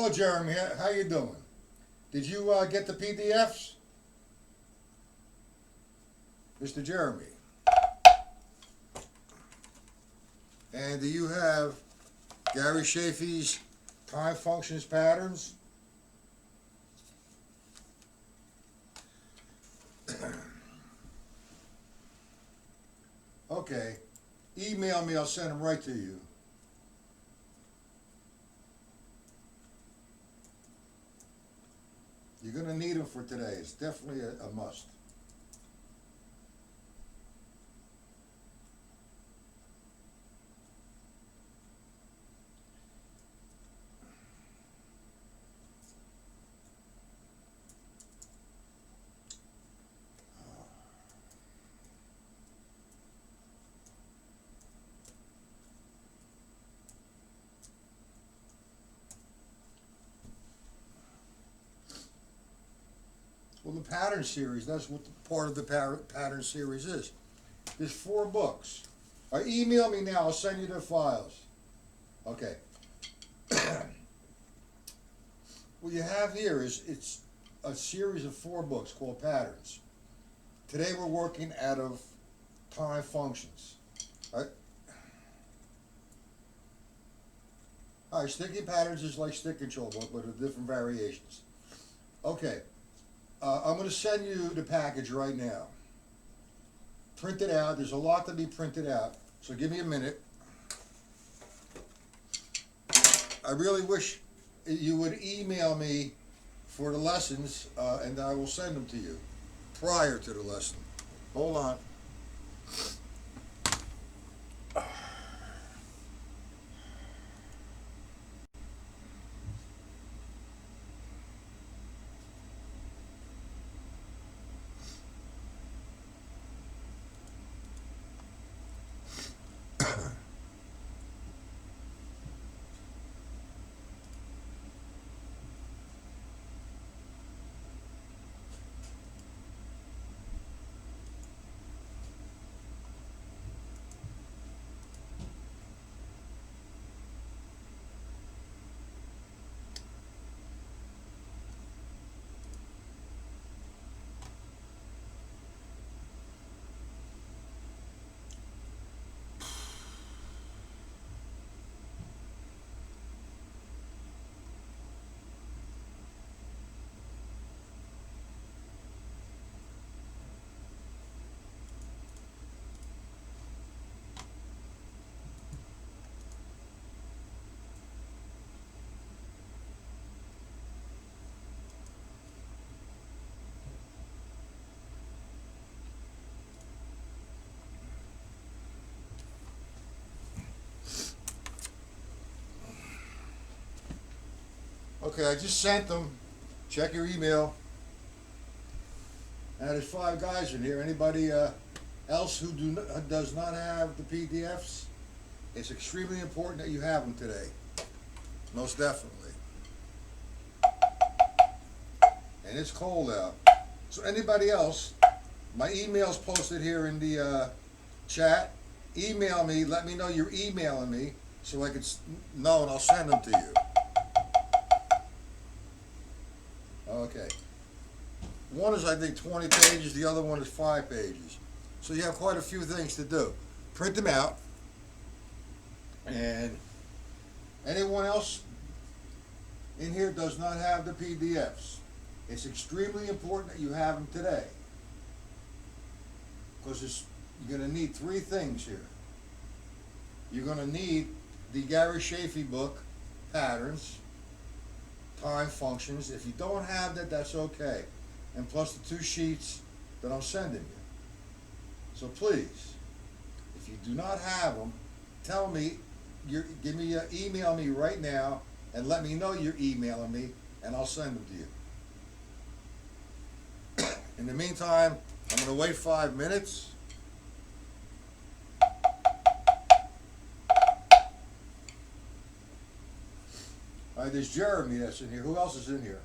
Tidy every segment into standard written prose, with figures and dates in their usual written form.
Hello, Jeremy. How you doing? Did you get the PDFs, Mr. Jeremy? And do you have Gary Chaffee's time functions patterns? Okay. Email me. I'll send them right to you. You're going to need them for today. It's definitely a must. Well, the pattern series, that's what the part of the pattern series is. There's 4 books. Email me now, I'll send you the files. Okay. What you have here is, it's a series of 4 books called Patterns. Today we're working out of time functions. Alright, sticky patterns is like stick control book, but with different variations. Okay. I'm going to send you the package right now. Print it out. There's a lot to be printed out, so give me a minute. I really wish you would email me for the lessons, and I will send them to you prior to the lesson. Hold on. Okay, I just sent them. Check your email. And there's 5 guys in here. Anybody else who does not have the PDFs? It's extremely important that you have them today. Most definitely. And it's cold out. So anybody else, my email's posted here in the chat. Email me. Let me know you're emailing me so I can know, and I'll send them to you. Okay. One is, I think, 20 pages. The other one is 5 pages. So you have quite a few things to do. Print them out. And anyone else in here does not have the PDFs. It's extremely important that you have them today. Because you're going to need 3 things here. You're going to need the Gary Chaffee book, Patterns, time functions. If you don't have that, that's okay. And plus the 2 sheets that I'm sending you. So please, if you do not have them, tell me, email me right now and let me know you're emailing me, and I'll send them to you. In the meantime, I'm going to wait 5 minutes. Alright, there's Jeremy that's in here. Who else is in here?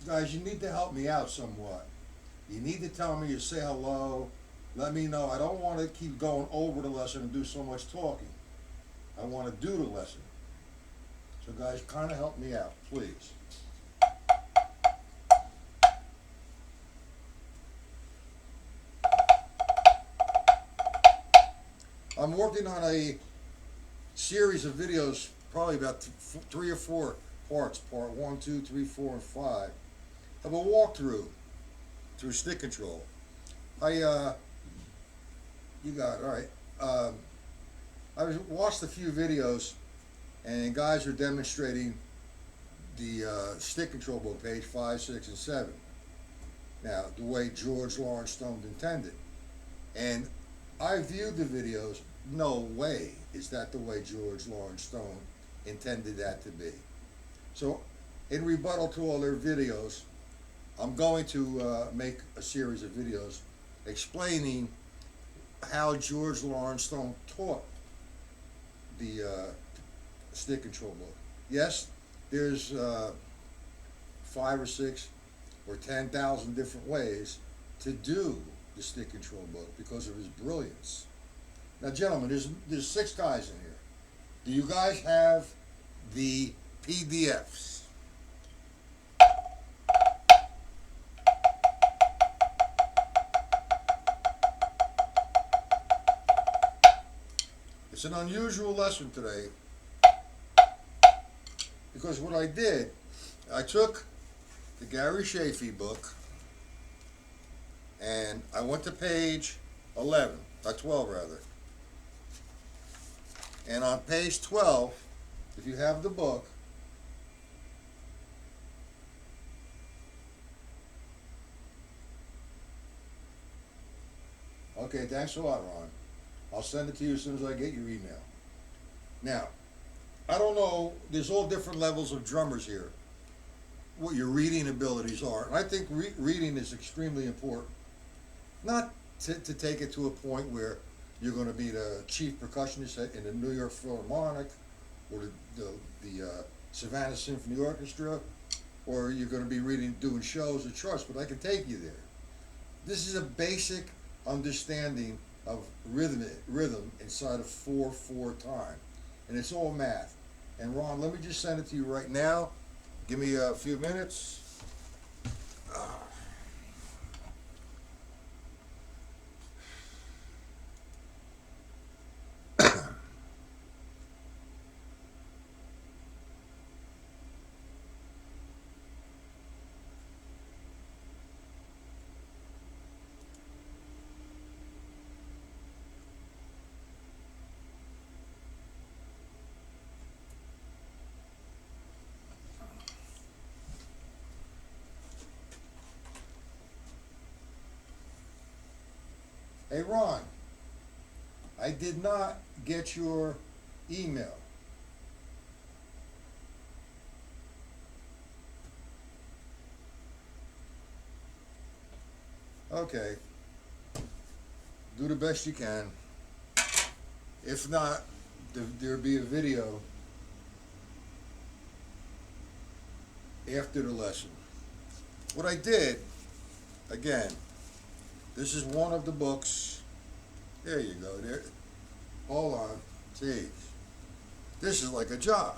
Guys, you need to help me out somewhat. You need to tell me, you say hello, let me know. I don't want to keep going over the lesson and do so much talking. I want to do the lesson. So guys, kind of help me out, please. I'm working on a series of videos, probably about 3 or 4 parts, part 1, 2, 3, 4, and 5, of a walkthrough through stick control. You got it, all right. I watched a few videos, and guys are demonstrating the stick control book, page 5, 6, and 7. Now, the way George Lawrence Stone intended. And I viewed the videos, no way is that the way George Lawrence Stone intended that to be. So, in rebuttal to all their videos, I'm going to make a series of videos explaining how George Lawrence Stone taught the stick control book. Yes, there's 5 or 6 or 10,000 different ways to do the stick control book because of his brilliance. Now, gentlemen, there's 6 guys in here. Do you guys have the PDFs? It's an unusual lesson today because what I did, I took the Gary Chaffee book and I went to page 12 rather. And on page 12, if you have the book, okay, thanks a lot, Ron. I'll send it to you as soon as I get your email. Now, I don't know, there's all different levels of drummers here, what your reading abilities are. And I think reading is extremely important. Not to take it to a point where you're going to be the chief percussionist in the New York Philharmonic or the Savannah Symphony Orchestra, or you're going to be doing shows at charts, but I can take you there. This is a basic understanding of rhythm inside of 4/4 time, and it's all math. And Ron, let me just send it to you right now. Give me a few minutes. Hey Ron, I did not get your email. Okay, do the best you can. If not, there'll be a video after the lesson. What I did, again, this is one of the books. There you go. There. Hold on. Jeez. This is like a job.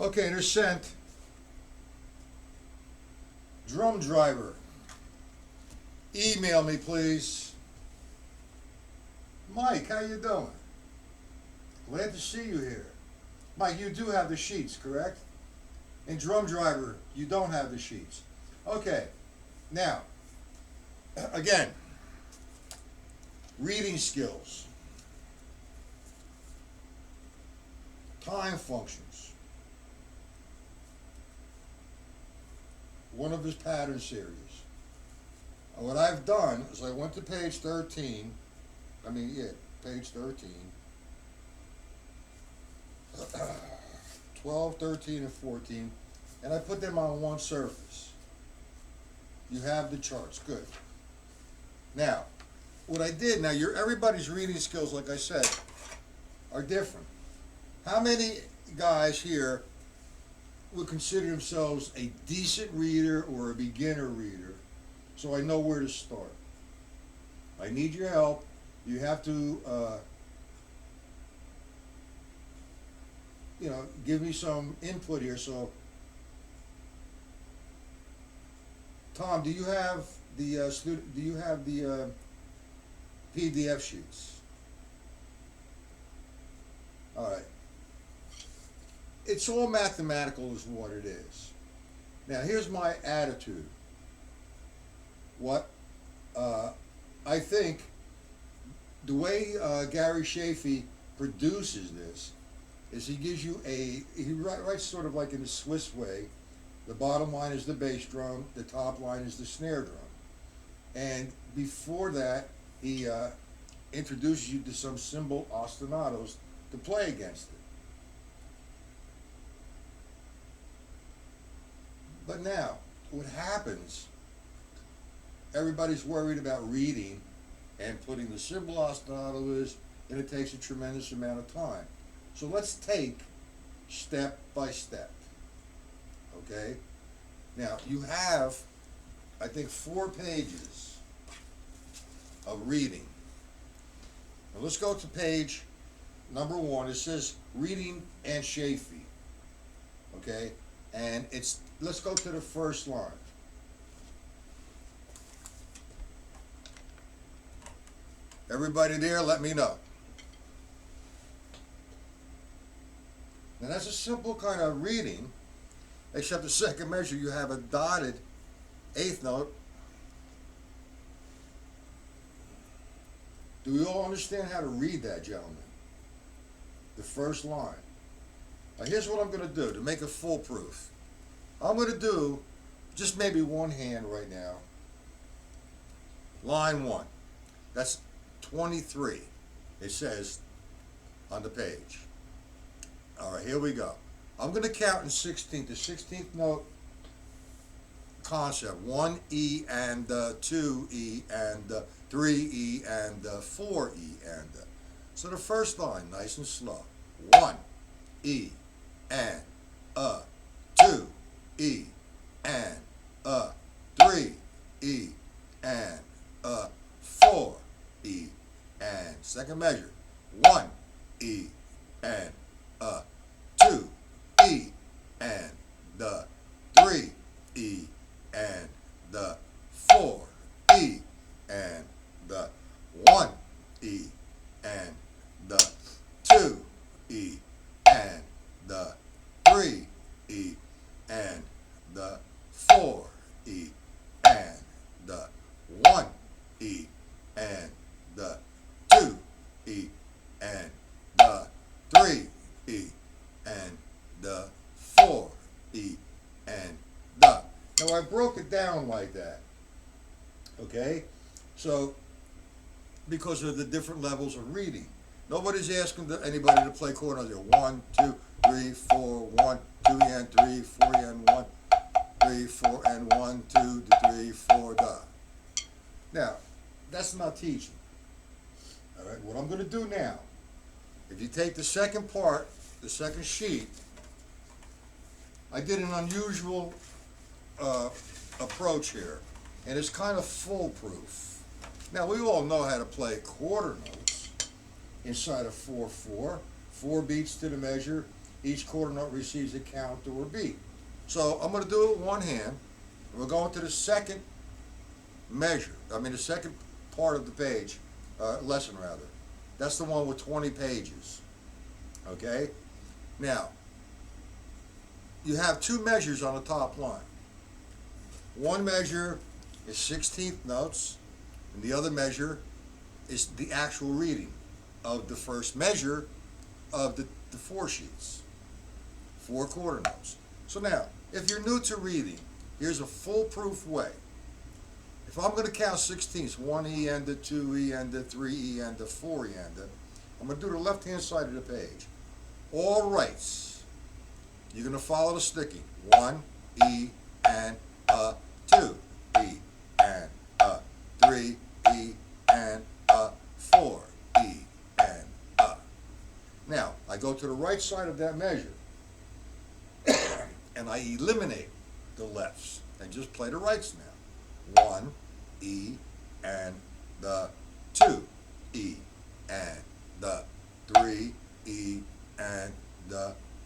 Okay, they're sent. Drum driver, email me please. Mike, how you doing? Glad to see you here. Mike, you do have the sheets, correct? And drum driver, you don't have the sheets. Okay, now, again, reading skills, time functions, one of his pattern series. And what I've done is I went to page 13, page 13, 12, 13, and 14, and I put them on one surface. You have the charts, good. Now, what I did, now everybody's reading skills, like I said, are different. How many guys here would consider themselves a decent reader or a beginner reader, so I know where to start? I need your help. You have to, give me some input here. So, Tom, do you have the PDF sheets? All right. It's all mathematical is what it is. Now, here's my attitude. What I think the way Gary Chaffee produces this is he gives you he writes sort of like in the Swiss way. The bottom line is the bass drum, the top line is the snare drum. And before that, he introduces you to some cymbal ostinatos to play against it. But now, what happens, everybody's worried about reading and putting the cymbal ostinatos, and it takes a tremendous amount of time. So let's take step by step, okay? Now, you have, I think, 4 pages of reading. Now let's go to page number 1. It says reading and Chaffee, okay? And let's go to the first line. Everybody there, let me know. Now that's a simple kind of reading, except the second measure you have a dotted 8th note. Do we all understand how to read that, gentlemen? The first line. Now here's what I'm going to do to make it foolproof. I'm going to do just maybe one hand right now. Line 1. That's 23. It says on the page. All right, here we go. I'm going to count in 16th. The 16th note concept. 1 E and 2 E and 3 E and 4 E and. So the first line, nice and slow. 1 E and 2 E and 3 E and 4 E and. Second measure. 1 E and 2 E and 3 E and 4 E and 1 E and 2 E and 3 E and 4 E and 1 E and 2 E and 3 E and 4 E and Now I broke it down like that, okay? So, because of the different levels of reading. Nobody's asking anybody to play chord notes. 1, 2, 3, 4, 1, 2 and 3, 4 and 1, 3, 4 and 1, 2, 3, 4, da. Now, that's not teaching. All right, what I'm going to do now, if you take the second part, the second sheet, I did an unusual approach here, and it's kind of foolproof. Now, we all know how to play quarter notes inside of 4/4, 4 beats to the measure, each quarter note receives a counter or beat. So I'm going to do it with one hand. We're going to the second measure. The second part of the page, lesson rather. That's the one with 20 pages. Okay? Now, you have two measures on the top line. One measure is 16th notes, and the other measure is the actual reading of the first measure of the four sheets, 4 quarter notes. So now, if you're new to reading, here's a foolproof way. If I'm going to count 16ths, 1 enda, 2 enda, 3 enda, 4 enda, I'm going to do the left-hand side of the page. All rights. You're going to follow the sticking. 1 E and 2 E and 3 E and 4 E and Now, I go to the right side of that measure and I eliminate the lefts and just play the rights now. 1 E and 2 E and 3 E and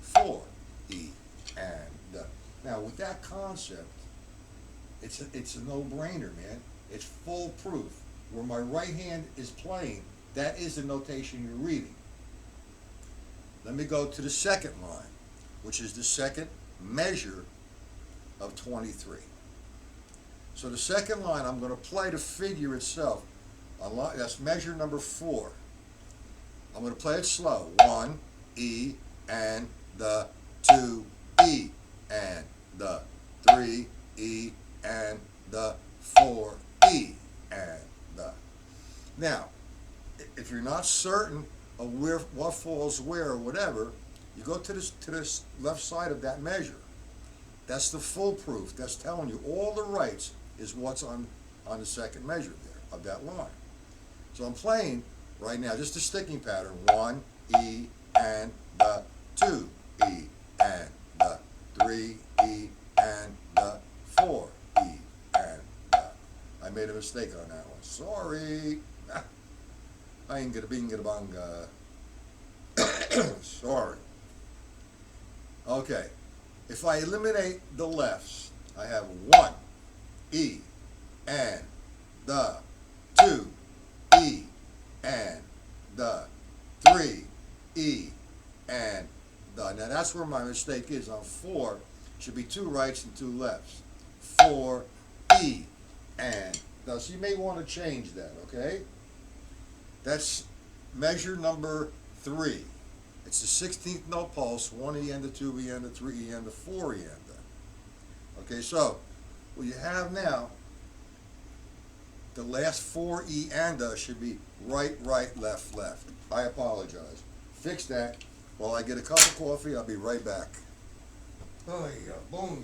4 E and Now with that concept, it's a no-brainer, man. It's foolproof. Where my right hand is playing, that is the notation you're reading. Let me go to the second line, which is the second measure of 23. So the second line, I'm going to play the figure itself. That's measure number 4. I'm going to play it slow. 1 E and 2 E and 3 E and 4 E and Now, if you're not certain of what falls where or whatever, you go to this left side of that measure. That's the foolproof. That's telling you all the rights is what's on the second measure there of that line. So I'm playing right now just a sticking pattern. 1 E and 2 E and 3 E and 4 E and I made a mistake on that one. Sorry. I ain't gonna bing gonna bunga. Sorry. Okay. If I eliminate the lefts, I have 1 E and 2 E and 3 E and Now that's where my mistake is on 4. Should be 2 rights and 2 lefts. 4 E and So you may want to change that, okay? That's measure number 3. It's the 16th note pulse, 1 E enda, 2 E enda, 3 E enda, 4 E enda. Okay, so what you have now, the last 4 E enda should be right, right, left, left. I apologize. Fix that. While I get a cup of coffee, I'll be right back. Oh, yeah, boonga.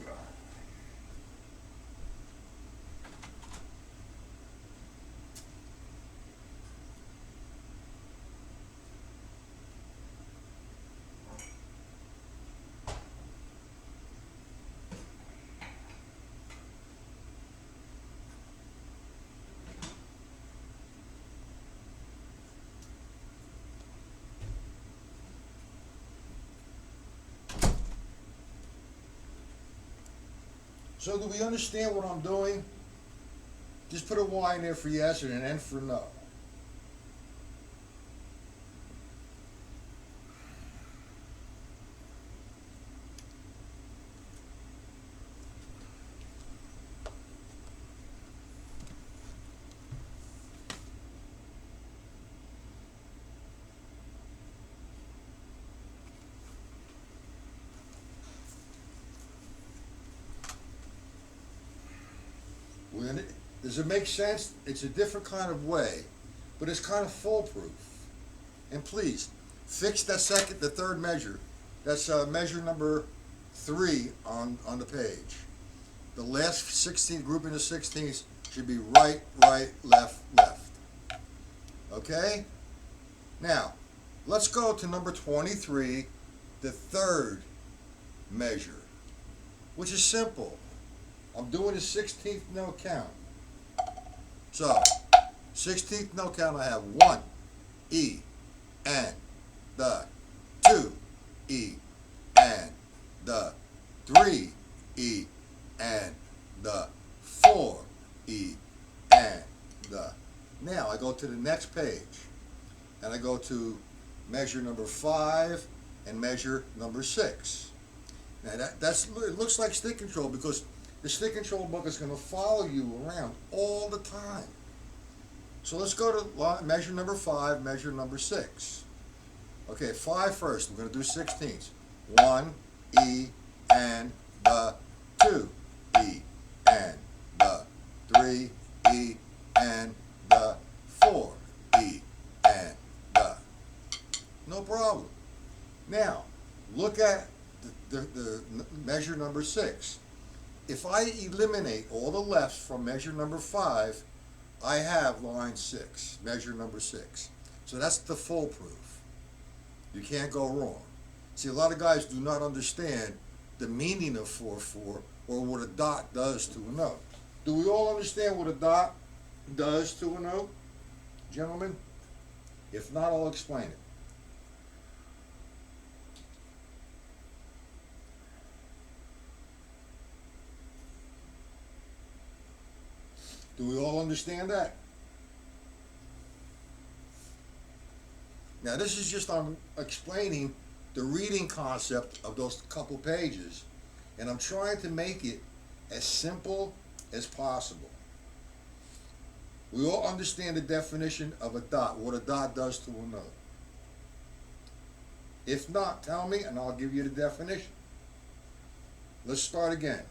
So do we understand what I'm doing? Just put a Y in there for yes and an N for no. Does it make sense? It's a different kind of way, but it's kind of foolproof. And please, fix the third measure. That's measure number 3 on the page. The last 16th grouping of 16ths should be right, right, left, left. Okay? Now, let's go to number 23, the third measure, which is simple. I'm doing a 16th note count. So, 16th note count, I have 1 E and 2 E the 3 E, and the 4 E, and the. Now I go to the next page, and I go to measure number 5 and measure number 6. Now it looks like stick control because the stick control book is going to follow you around all the time. So let's go to measure number 5, measure number 6. Okay, 5 first. We're going to do 16ths. 1 E, and the 2 E, and the 3 E, and the 4 E, and the. No problem. Now, look at the measure number 6. If I eliminate all the lefts from measure number 5, I have line 6, measure number 6. So that's the foolproof. You can't go wrong. See, a lot of guys do not understand the meaning of 4/4 or what a dot does to a note. Do we all understand what a dot does to a note, gentlemen? If not, I'll explain it. Do we all understand that? Now this is just I'm explaining the reading concept of those couple pages, and I'm trying to make it as simple as possible. We all understand the definition of a dot, what a dot does to a note. If not, tell me and I'll give you the definition. Let's start again.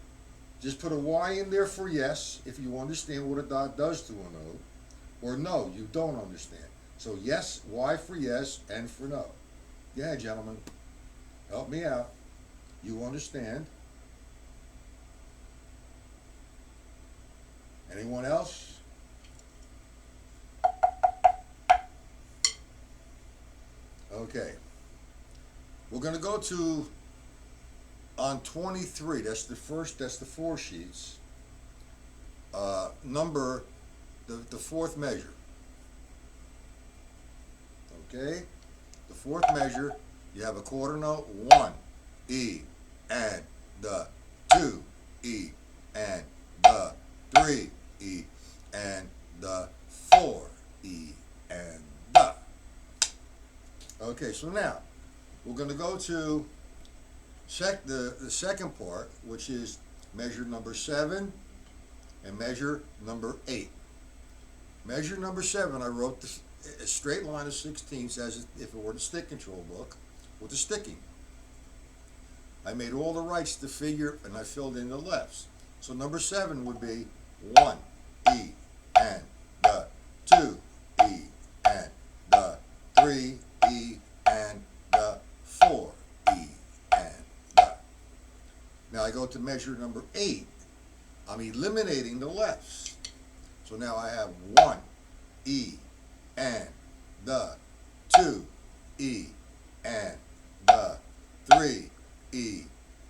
Just put a Y in there for yes if you understand what a dot does to a note, or no, you don't understand. So yes, Y for yes, and for no. Yeah, gentlemen, help me out. You understand? Anyone else? Okay. We're going to go to on 23. That's the 4 sheets. Number the 4th measure. Okay? The 4th measure, you have a quarter note, 1 E, and the 2 E, and the 3 E, and the 4 E, and the. Okay, so now we're going to go to the second part, which is measure number 7 and measure number 8. Measure number 7, I wrote a straight line of 16ths as if it were the stick control book with the sticking. I made all the rights to figure and I filled in the lefts. So number 7 would be 1 E, and the 2 E, and the 3 E, and the 4 E, and the. Now I go to measure number 8. I'm eliminating the lefts. So now I have 1 E, and the 2 E, and the 3 E,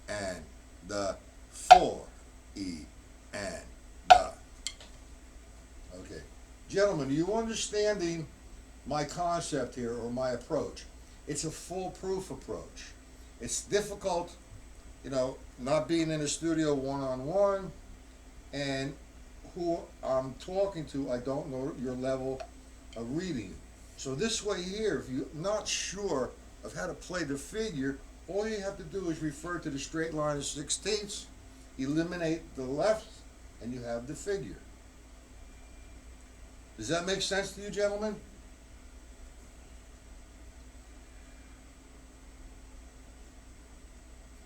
and the 4 E, and the. Okay. Gentlemen, are you understanding my concept here or my approach? It's a foolproof approach. It's difficult, not being in a studio one-on-one, and who I'm talking to, I don't know your level of reading. So this way here, if you're not sure of how to play the figure, all you have to do is refer to the straight line of 16ths, eliminate the left, and you have the figure. Does that make sense to you, gentlemen?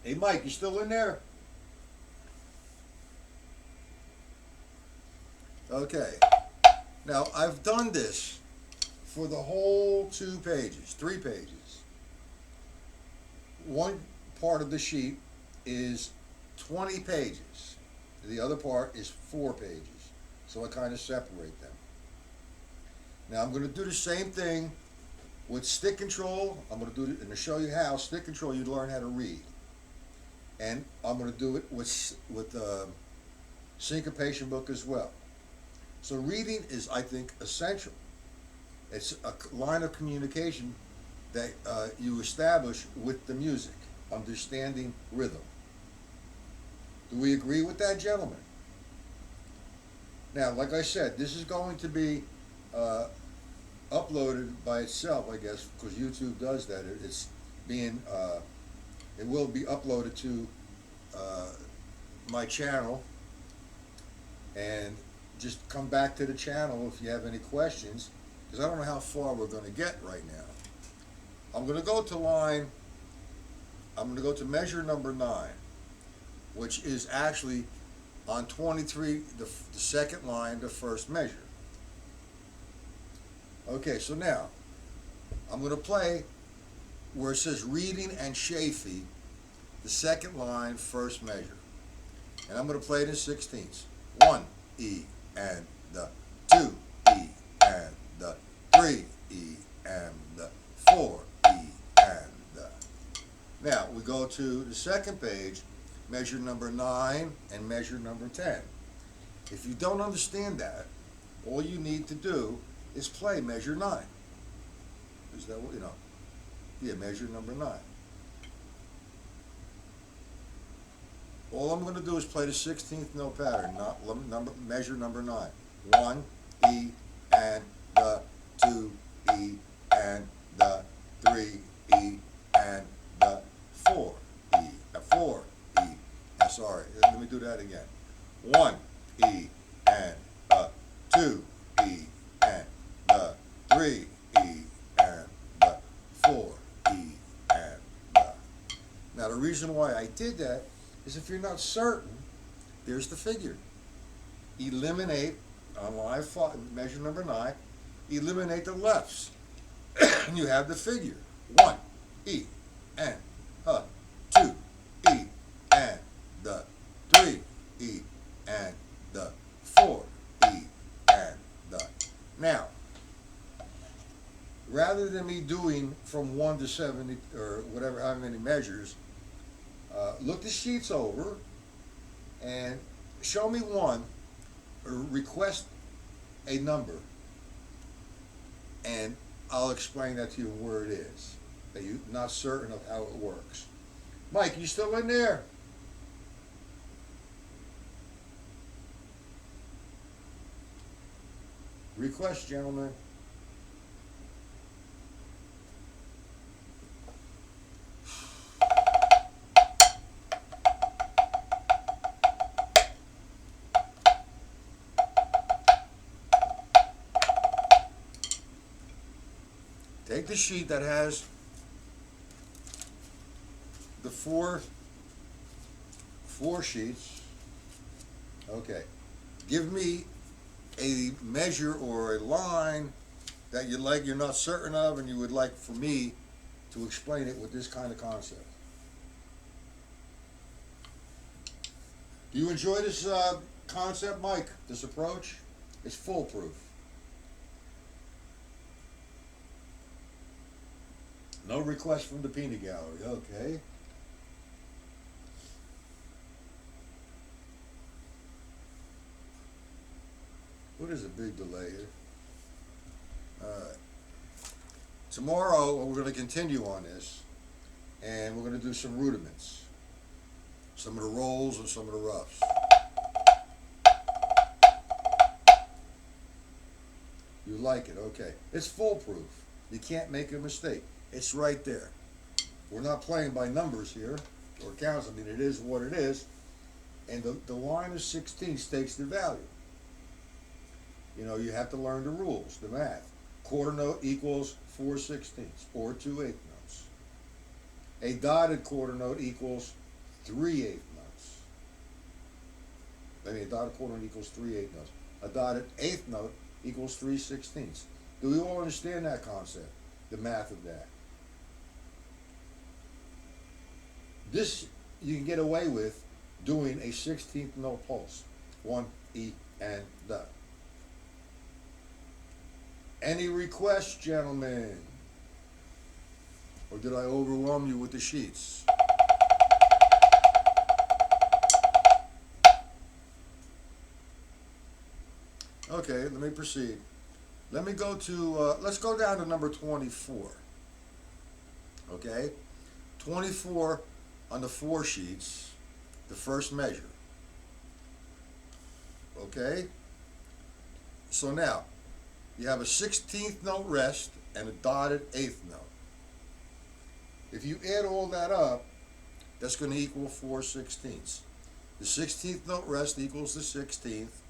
Hey, Mike, you still in there? Okay. Now, I've done this for the whole 3 pages. One part of the sheet is 20 pages. The other part is 4 pages. So I kind of separate them. Now, I'm going to do the same thing with stick control. I'm going to show you how stick control you learn how to read. And I'm going to do it with syncopation book as well. So reading is, I think, essential. It's a line of communication that you establish with the music. understanding rhythm. Do we agree with that, gentlemen? Now, like I said, this is going to be uh, uploaded by itself, I guess, because YouTube does that. It's being, it will be uploaded to uh, my channel, and just come back to the channel if you have any questions, because I don't know how far we're going to get right now. I'm going to go to I'm going to go to measure number 9, which is actually on 23, the second line, the first measure. Okay, so now I'm going to play where it says reading and Chaffee, the second line, first measure. And I'm going to play it in 16ths. 1 E and the 2 E and the 3 E and the 4 E and the. Now we go to the second page, measure number 9 and measure number 10. If you don't understand that, all you need to do is play measure 9. Is that what, yeah, measure number 9. All I'm going to do is play the 16th note pattern, not measure number 9. 1 E and the 2 E and the 3 E and the 4 E. 4 E. Sorry, let me do that again. 1 E and the 2 E and the 3 E and the 4 E and the. Now the reason why I did that is if you're not certain, there's the figure. Eliminate, on line 5, measure number 9, eliminate the lefts. And you have the figure. 1 E and 2 E and the 3 E and the 4 E and the. Now, rather than me doing from 1 to 70 or whatever, how many measures, look the sheets over and show me one, or request a number, and I'll explain that to you where it is, that you're not certain of how it works. Mike, you still in there? Request, gentlemen. Take the sheet that has the four sheets. Okay. Give me a measure or a line that you're not certain of, and you would like for me to explain it with this kind of concept. Do you enjoy this concept, Mike? This approach? It's foolproof. No request from the peanut gallery. Okay. What is a big delay here? Alright. Tomorrow we're going to continue on this, and we're going to do some rudiments. Some of the rolls and some of the roughs. You like it? Okay. It's foolproof. You can't make a mistake. It's right there. We're not playing by numbers here, or counts. I mean, it is what it is. And the line of 16 states the value. You know, you have to learn the rules, the math. Quarter note equals 4/16 or 2/8 notes. A dotted quarter note equals 3/8 notes. I mean, a dotted quarter note equals 3/8 notes. A dotted eighth note equals 3/16. Do we all understand that concept? The math of that. This you can get away with doing a 16th note pulse. 1 E and the. Any requests, gentlemen? Or did I overwhelm you with the sheets? Okay, let me proceed. Let me go to, let's go down to number 24. Okay? 24 on the 4 sheets the first measure. Okay? So now, you have a 16th note rest and a dotted 8th note. If you add all that up, that's going to equal 4/16. The 16th note rest equals the 16th.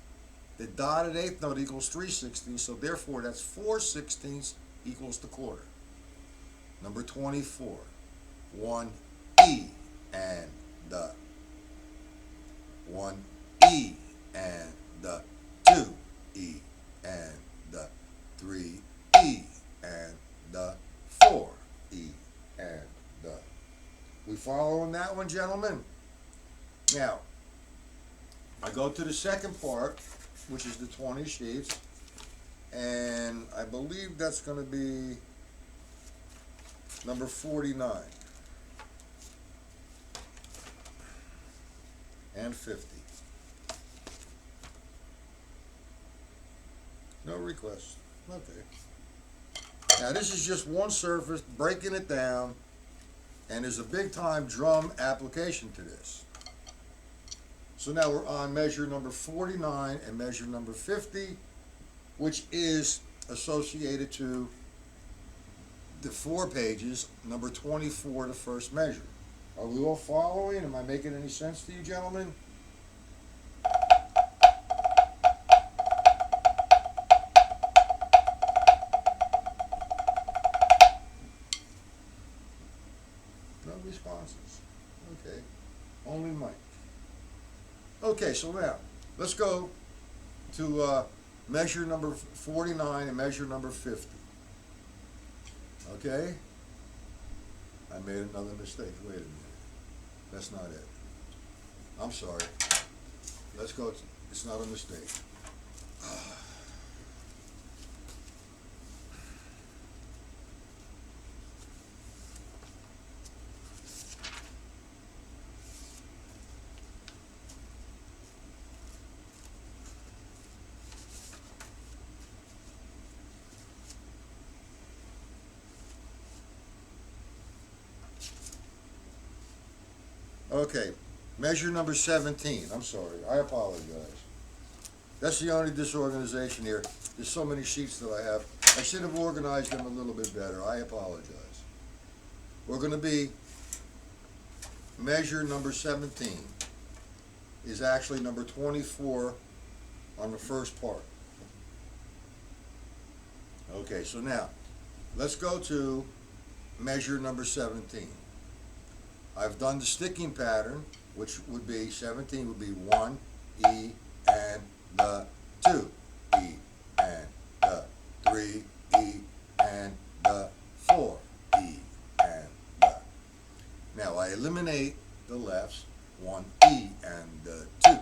The dotted 8th note equals 3/16, so therefore that's 4/16 equals the quarter. Number 24, 1 E and the 1 E and the 2 E and the 3 E and the 4 E and the. We following that one, gentlemen? Now, I go to the second part, which is the 20 sheets, and I believe that's going to be number 49 and 50. No requests. Okay. Now this is just one surface, breaking it down, and there's a big time drum application to this. So now we're on measure number 49 and measure number 50, which is associated to the 4 pages, number 24, the first measure. Are we all following? Am I making any sense to you, gentlemen? No responses. Okay. Only Mike. Okay, so now, let's go to measure number 49 and measure number 50. Okay? I made another mistake. Wait a minute. That's not it. I'm sorry. Let's go. It's not a mistake. Okay, measure number 17. I'm sorry. I apologize. That's the only disorganization here. There's so many sheets that I have. I should have organized them a little bit better. I apologize. We're going to be measure number 17 is actually number 24 on the first part. Okay, so now let's go to measure number 17. I've done the sticking pattern, which would be 17 would be 1 E and the 2 E and the 3 E and the 4 E and the. Now I eliminate the lefts, 1 E and the 2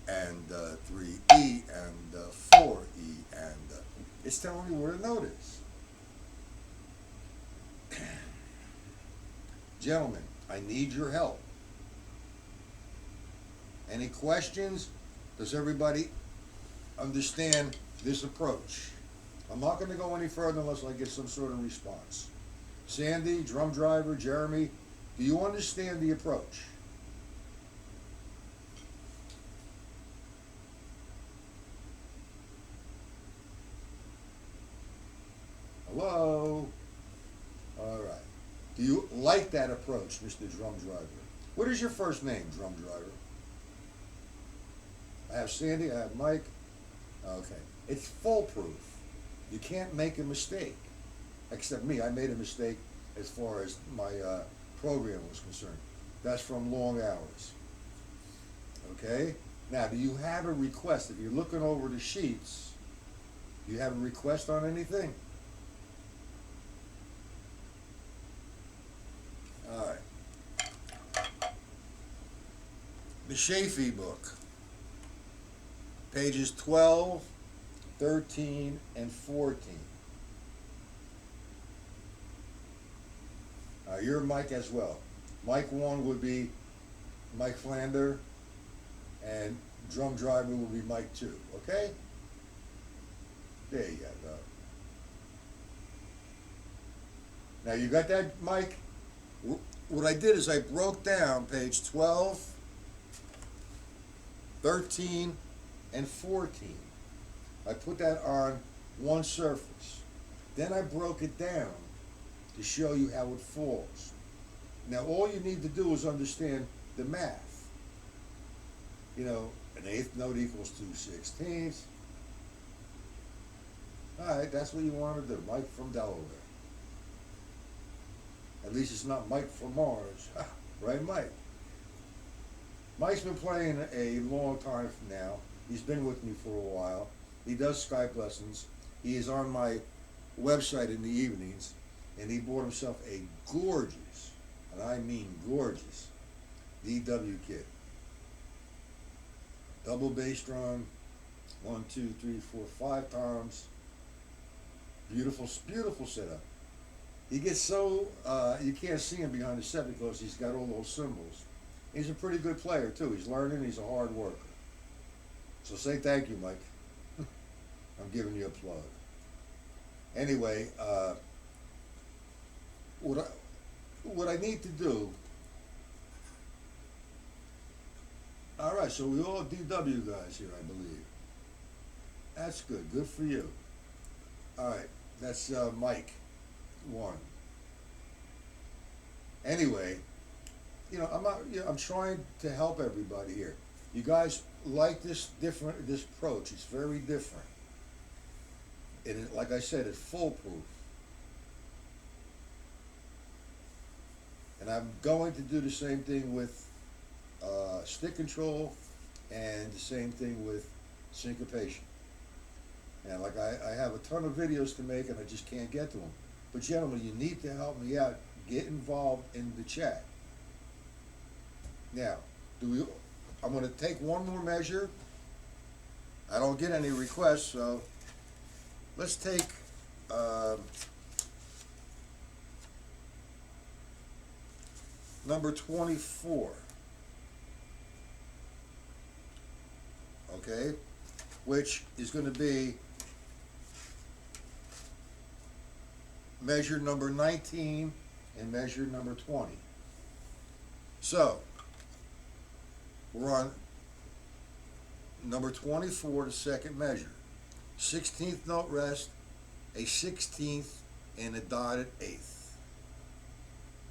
and the 3 E and the 4 E and the. It's telling me where the note is. Gentlemen, I need your help. Any questions? Does everybody understand this approach? I'm not going to go any further unless I get some sort of response. Sandy, drum driver, Jeremy, do you understand the approach? Hello? All right. Do you like that approach, Mr. Drum Driver? What is your first name, Drum Driver? I have Sandy, I have Mike. Okay. It's foolproof. You can't make a mistake. Except me, I made a mistake as far as my program was concerned. That's from long hours. Okay? Now, do you have a request? If you're looking over the sheets, do you have a request on anything? All right. The Chaffee book, pages 12, 13, and 14. You're Mike as well. Mike 1 would be Mike Flander, and drum driver would be Mike 2, okay? There you go. Now you got that, Mike? what I did is I broke down page 12, 13, and 14. I put that on one surface. Then I broke it down to show you how it falls. Now all you need to do is understand the math. You know, an eighth note equals 2/16. Alright, that's what you want to do. Mike from Delaware. At least it's not Mike from Mars. Right, Mike? Mike's been playing a long time now. He's been with me for a while. He does Skype lessons. He is on my website in the evenings, and he bought himself a gorgeous, and I mean gorgeous, DW kit. Double bass drum, 1, 2, 3, 4, 5 toms. Beautiful, beautiful setup. He gets so, you can't see him behind the set because he's got all those cymbals. He's a pretty good player too. He's learning, he's a hard worker. So say thank you, Mike. I'm giving you a plug. Anyway, what I need to do, alright, so we all DW guys here, I believe. That's good for you. Alright, that's Mike 1. Anyway, you know, I'm trying to help everybody here. You guys like this approach. It's very different. And like I said, it's foolproof. And I'm going to do the same thing with stick control and the same thing with syncopation. And like I have a ton of videos to make and I just can't get to them. But gentlemen, you need to help me out. Get involved in the chat. Now, I'm going to take one more measure. I don't get any requests, so let's take number 24. Okay, which is going to be measure number 19 and measure number 20. So, we're on number 24, the second measure. 16th note rest, a 16th, and a dotted eighth.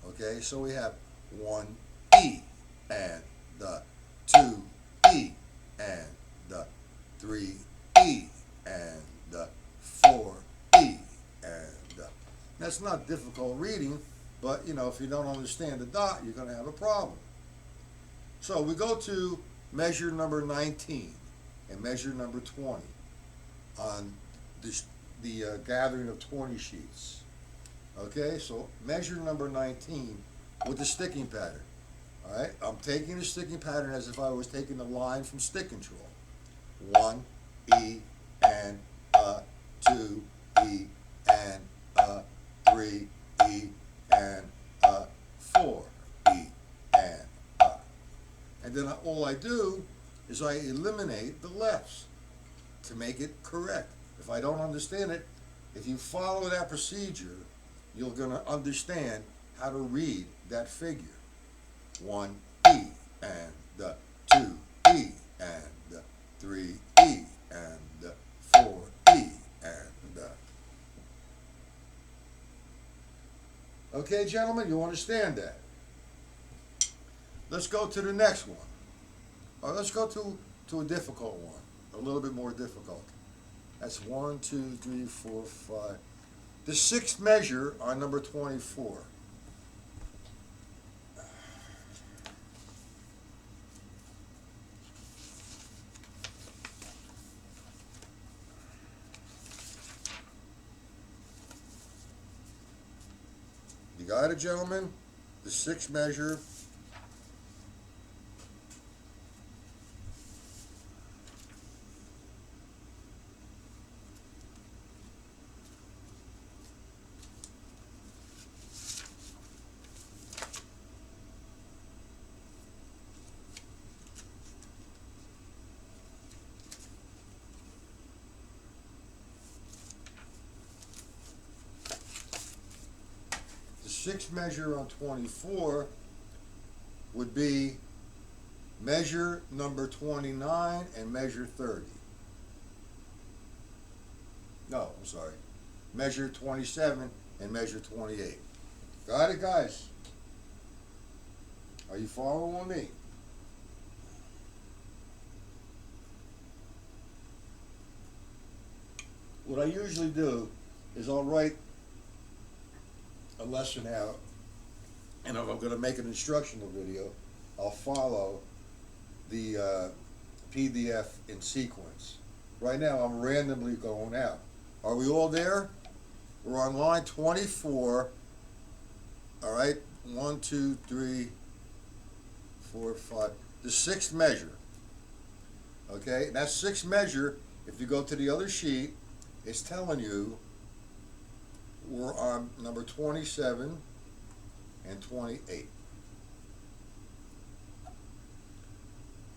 Okay, so we have 1 E and the 2 E and the 3 E and the 4 E and the. That's not difficult reading, but you know, if you don't understand the dot, you're going to have a problem. So we go to measure number 19 and measure number 20 on the gathering of 20 sheets. Okay, so measure number 19 with the sticking pattern. All right, I'm taking the sticking pattern as if I was taking the line from stick control. 1 E and a 2 E and a 3 E and a 4 E and a. And then all I do is I eliminate the lefts to make it correct. If I don't understand it, if you follow that procedure, you're going to understand how to read that figure. 1 E and the 2 E and the 3 E and the 4 E and the. Okay, gentlemen, you understand that? Let's go to the next one. Or let's go to a difficult one, a little bit more difficult. That's 1, 2, 3, 4, 5. The sixth measure on number 24. You got it, gentlemen? The sixth measure. sixth measure on 24 would be measure number 29 and measure 30. No, I'm sorry. Measure 27 and measure 28. Got it, guys? Are you following me? What I usually do is I'll write a lesson out, and if I'm going to make an instructional video, I'll follow the PDF in sequence. Right now I'm randomly going out. Are we all there? We're on line 24. All right, 1, 2, 3, 4, 5. The sixth measure. Okay, that sixth measure, if you go to the other sheet, it's telling you we're on number 27 and 28.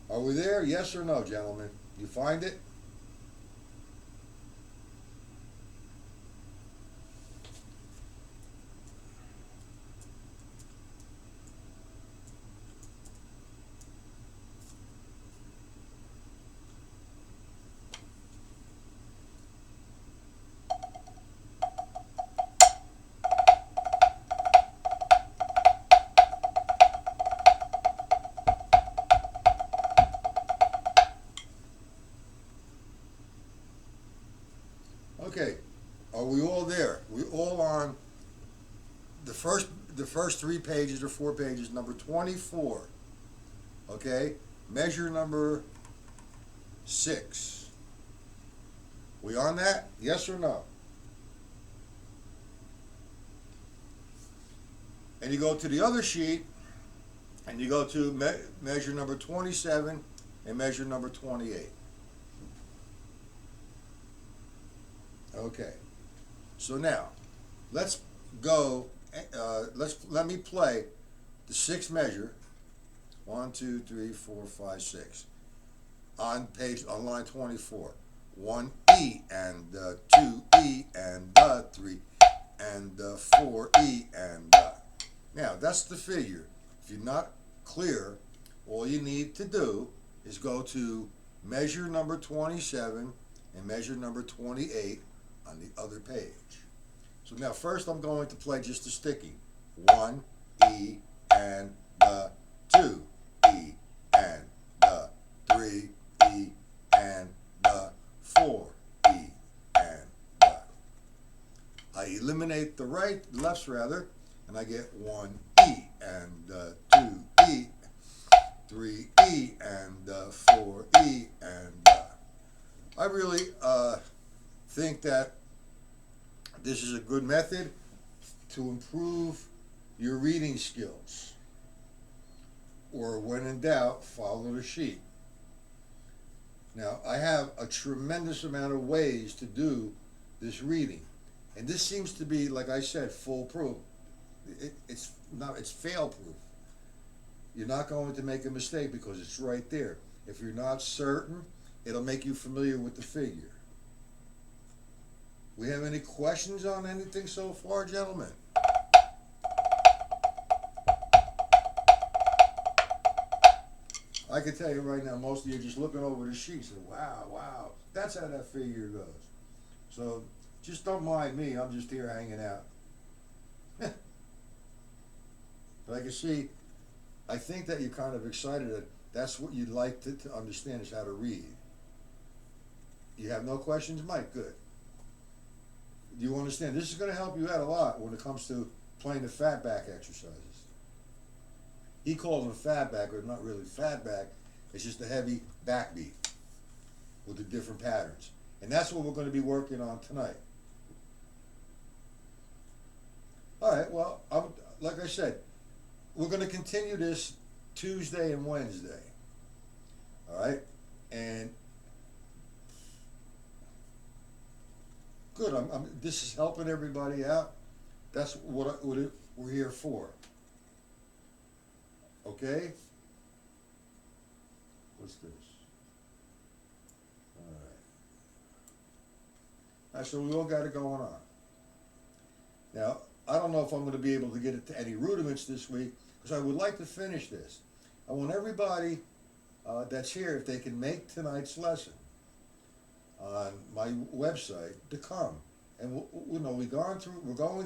Are we there? Yes or no, gentlemen? You find it? Okay, are we all there? We all on the first 3 pages or 4 pages, number 24. Okay, measure number 6. We on that? Yes or no? And you go to the other sheet, and you go to measure number 27 and measure number 28. Okay, so now let's go. Let me play the sixth measure. 1, 2, 3, 4, 5, 6 on line 24. 1E and 2E and 3 and 4E and now that's the figure. If you're not clear, all you need to do is go to measure number 27 and measure number 28 on the other page. So now first I'm going to play just a sticky. 1, E, and 2, E, and 3, E, and 4, E, and I eliminate the lefts rather, and I get 1 E, and 2 E, 3 E, and 4 E, and I really think that this is a good method to improve your reading skills. Or when in doubt, follow the sheet. Now, I have a tremendous amount of ways to do this reading. And this seems to be, like I said, foolproof. It's fail-proof. You're not going to make a mistake because it's right there. If you're not certain, it'll make you familiar with the figure. We have any questions on anything so far, gentlemen? I can tell you right now, most of you are just looking over the sheet and say, wow, that's how that figure goes. So just don't mind me, I'm just here hanging out. But I can see, I think that you're kind of excited that that's what you'd like to understand is how to read. You have no questions, Mike? Good. Do you understand? This is going to help you out a lot when it comes to playing the fat back exercises. He calls them fat back, but not really fat back. It's just a heavy backbeat with the different patterns. And that's what we're going to be working on tonight. All right, well, like I said, we're going to continue this Tuesday and Wednesday. All right? And good, this is helping everybody out. That's what we're here for. Okay? What's this? All right, so we all got it going on. Now, I don't know if I'm going to be able to get it to any rudiments this week, because I would like to finish this. I want everybody that's here, if they can make tonight's lesson on my website, to come. And we're going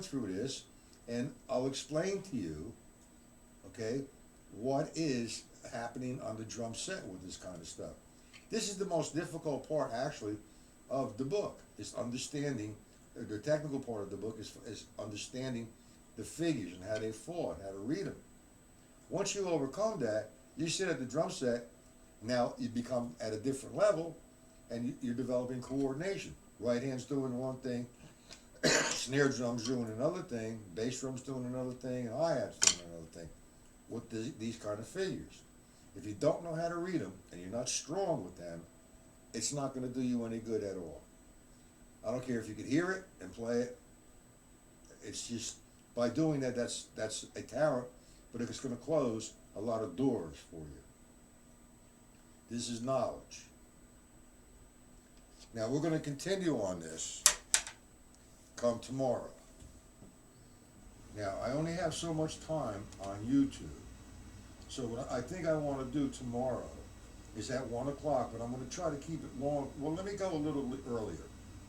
through this, and I'll explain to you, okay, what is happening on the drum set with this kind of stuff. This is the most difficult part, actually, of the book, is understanding. The technical part of the book is understanding the figures and how they fall and how to read them. Once you overcome that, you sit at the drum set. Now you become at a different level, and you're developing coordination. Right hand's doing one thing, snare drum's doing another thing, bass drum's doing another thing, and hi-hat's doing another thing with these kind of figures. If you don't know how to read them, and you're not strong with them, it's not going to do you any good at all. I don't care if you could hear it and play it. It's just, by doing that, that's a talent, but it's going to close a lot of doors for you. This is knowledge. Now we're going to continue on this come tomorrow. Now I only have so much time on YouTube, so what I think I want to do tomorrow is at 1 o'clock, but I'm going to try to keep it long. Well, let me go a little earlier.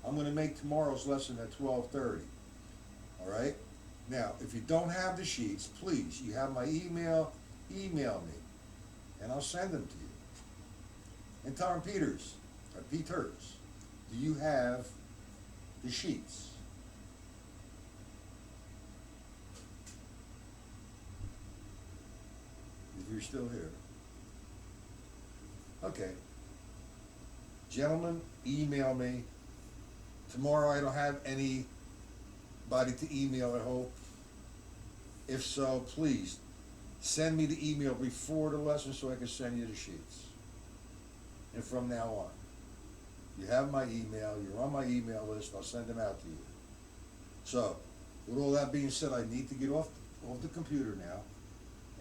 I'm going to make tomorrow's lesson at 12:30. All right? Now, if you don't have the sheets, please, you have my email me, and I'll send them to you. And Tom Peters, do you have the sheets? If you're still here. Okay. Gentlemen, email me. Tomorrow I don't have anybody to email, I hope. If so, please send me the email before the lesson so I can send you the sheets. And from now on, you have my email, you're on my email list, I'll send them out to you. So, with all that being said, I need to get off the computer now,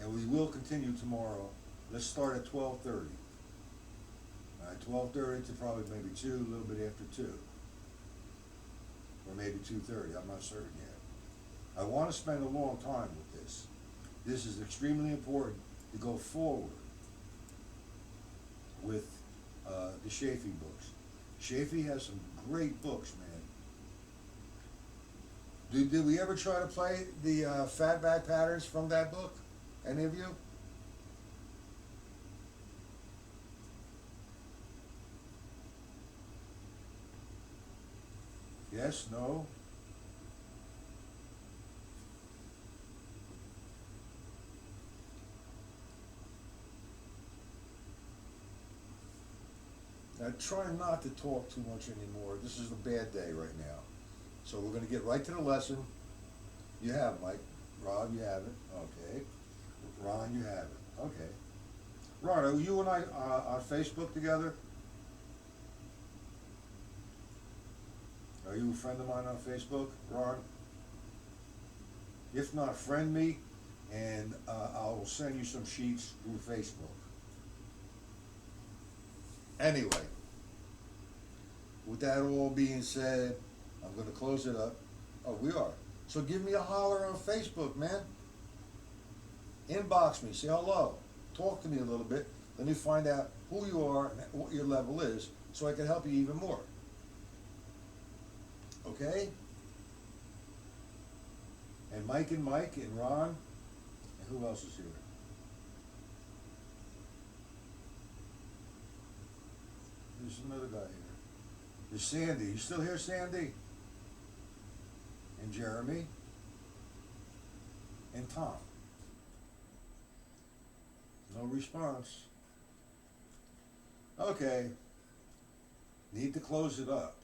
and we will continue tomorrow. Let's start at 12:30. All right, 12:30 to probably maybe 2, a little bit after 2. Or maybe 2:30, I'm not certain yet. I want to spend a long time with this. This is extremely important to go forward with the Chaffee books. Chaffee has some great books, man. Did we ever try to play the fatback patterns from that book? Any of you? Yes? No? Now try not to talk too much anymore. This is a bad day right now. So we're going to get right to the lesson. You have it, Mike. Rob, you have it. Okay. Ron, you have it. Okay. Ron, are you and I on Facebook together? Are you a friend of mine on Facebook, Ron? If not, friend me, and I'll send you some sheets through Facebook. Anyway, with that all being said, I'm going to close it up. Oh, we are. So give me a holler on Facebook, man. Inbox me, say hello, talk to me a little bit. Let me find out who you are and what your level is so I can help you even more. Okay? And Mike and Ron, and who else is here? There's another guy here. There's Sandy. You still here, Sandy? And Jeremy? And Tom. No response. Okay. Need to close it up.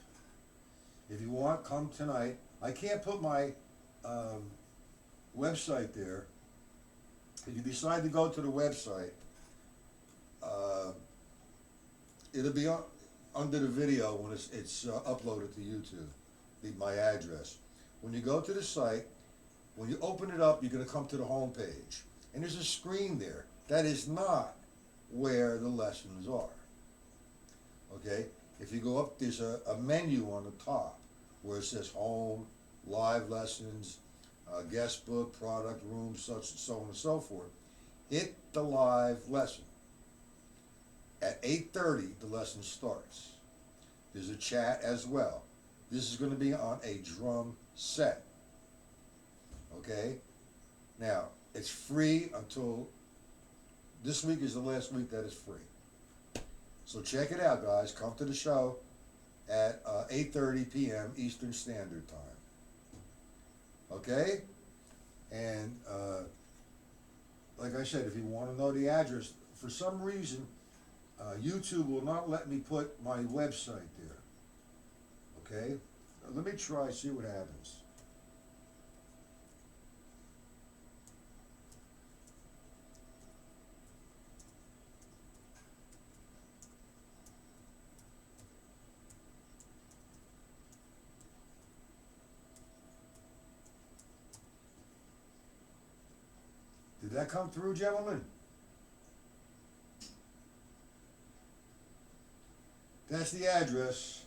If you want, come tonight. I can't put my website there. If you decide to go to the website, it'll be under the video when it's uploaded to YouTube, my address. When you go to the site, when you open it up, you're going to come to the home page. And there's a screen there. That is not where the lessons are. Okay? If you go up, there's a menu on the top where it says home, live lessons, guest book, product, room, such and so on and so forth. Hit the live lesson. At 8:30, the lesson starts. There's a chat as well. This is going to be on a drum set. Okay? Now, it's free until this week is the last week that it's free. So check it out, guys. Come to the show at 8:30 p.m. Eastern Standard Time. Okay? And like I said, if you want to know the address, for some reason, YouTube will not let me put my website there. Okay? Let me try, see what happens. Did that come through, gentlemen? That's the address.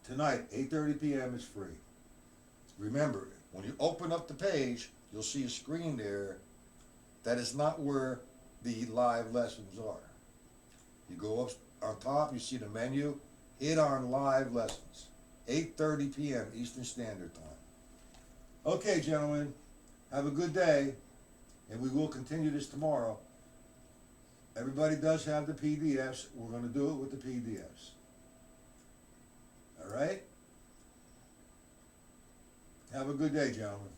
Tonight, 8:30 p.m. is free. Remember, when you open up the page, you'll see a screen there. That is not where the live lessons are. You go up on top, you see the menu, hit on live lessons. 8:30 p.m. Eastern Standard Time. Okay, gentlemen, have a good day, and we will continue this tomorrow. Everybody does have the PDFs. We're going to do it with the PDFs. All right? Have a good day, gentlemen.